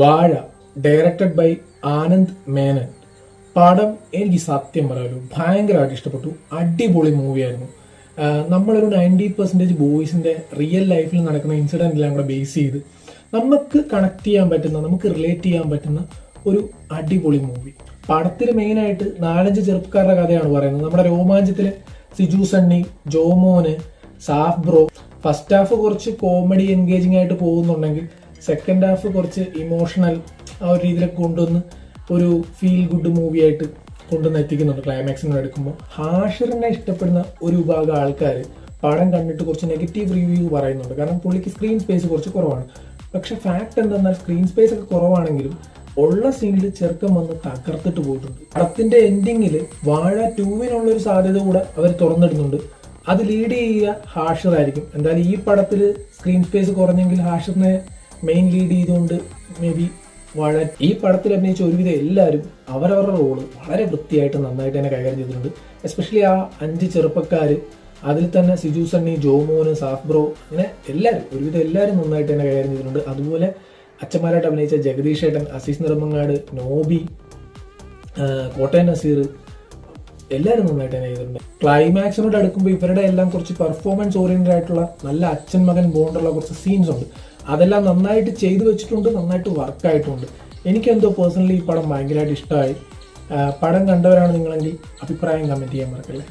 വാഴ directed by Anand Menon. പടം എനിക്ക് സത്യം പറയാലോ ഭയങ്കരമായിട്ട് ഇഷ്ടപ്പെട്ടു. അടിപൊളി മൂവിയായിരുന്നു. നമ്മളൊരു 90% ബോയ്സിന്റെ റിയൽ ലൈഫിൽ നടക്കുന്ന ഇൻസിഡന്റിലാണ് കൂടെ ബേസ് ചെയ്ത് നമുക്ക് കണക്ട് ചെയ്യാൻ പറ്റുന്ന, നമുക്ക് റിലേറ്റ് ചെയ്യാൻ പറ്റുന്ന ഒരു അടിപൊളി മൂവി. പടത്തിൽ മെയിനായിട്ട് 4-5 ചെറുപ്പക്കാരുടെ കഥയാണ് പറയുന്നത്. നമ്മുടെ രോമാഞ്ചത്തിലെ Siju Sunny, Jomon, Saaf bro. First half കുറച്ച് കോമഡി എൻഗേജിങ് ആയിട്ട് പോകുന്നുണ്ടെങ്കിൽ സെക്കൻഡ് ഹാഫ് കുറച്ച് ഇമോഷണൽ ആ ഒരു രീതിയിലൊക്കെ കൊണ്ടുവന്ന് ഒരു ഫീൽ ഗുഡ് മൂവി ആയിട്ട് കൊണ്ടുവന്ന് എത്തിക്കുന്നുണ്ട്. ക്ലൈമാക്സിന് എടുക്കുമ്പോൾ ഹാഷിറിനെ ഇഷ്ടപ്പെടുന്ന ഒരു വിഭാഗം ആൾക്കാർ പടം കണ്ടിട്ട് കുറച്ച് നെഗറ്റീവ് റിവ്യൂ പറയുന്നുണ്ട്. കാരണം പുള്ളിക്ക് സ്ക്രീൻ സ്പേസ് കുറച്ച് കുറവാണ്. പക്ഷെ ഫാക്ട് എന്തെന്നാൽ സ്ക്രീൻ സ്പേസ് ഒക്കെ കുറവാണെങ്കിലും ഉള്ള സീനിൽ ചെറുക്കം വന്ന് തകർത്തിട്ട് പോയിട്ടുണ്ട്. പടത്തിന്റെ എൻഡിങ്ങിൽ വാഴ 2-നുള്ളൊരു സാധ്യത കൂടെ അവർ തുറന്നിടുന്നുണ്ട്. അത് ലീഡ് ചെയ്യുക ഹാഷിറായിരിക്കും. എന്തായാലും ഈ പടത്തിൽ സ്ക്രീൻ സ്പേസ് കുറഞ്ഞെങ്കിൽ ഹാഷിറിനെ മെയിൻ ലീഡ് ചെയ്തുകൊണ്ട് മേ ബി വാഴ. ഈ പടത്തിൽ അഭിനയിച്ച ഒരുവിധം എല്ലാവരും അവരവരുടെ റോള് വളരെ വൃത്തിയായിട്ട് നന്നായിട്ട് തന്നെ കൈകാര്യം ചെയ്തിട്ടുണ്ട്. എസ്പെഷ്യലി ആ 5 ചെറുപ്പക്കാർ, അതിൽ തന്നെ സിജു സണ്ണി, ജോമോന്, സാഫ് ബ്രോ, അങ്ങനെ ഒരുവിധം എല്ലാവരും നന്നായിട്ട് തന്നെ കൈകാര്യം ചെയ്തിട്ടുണ്ട്. അതുപോലെ അച്ഛന്മാരായിട്ട് അഭിനയിച്ച ജഗദീഷ് ഏട്ടൻ, അസീസ് നെടുമങ്ങാട്, നോബി, കോട്ടയം നസീർ, എല്ലാവരും നന്നായിട്ട് തന്നെ ചെയ്തിട്ടുണ്ട്. ക്ലൈമാക്സിനോട് അടുക്കുമ്പോൾ ഇവരുടെ എല്ലാം കുറച്ച് പെർഫോമൻസ് ഓറിയന്റഡ് ആയിട്ടുള്ള നല്ല അച്ഛൻ മകൻ ബോണ്ടുള്ള കുറച്ച് സീൻസ് ഉണ്ട്. അതെല്ലാം നന്നായിട്ട് ചെയ്തു വെച്ചിട്ടുണ്ട്, നന്നായിട്ട് വർക്കായിട്ടുണ്ട്. എനിക്കെന്തോ പേഴ്സണലി ഈ പടം ഭയങ്കരമായിട്ട് ഇഷ്ടമായി. പടം കണ്ടവരാണ് നിങ്ങളെങ്കിൽ അഭിപ്രായം കമൻറ്റ് ചെയ്യാൻ മറക്കല്ലേ.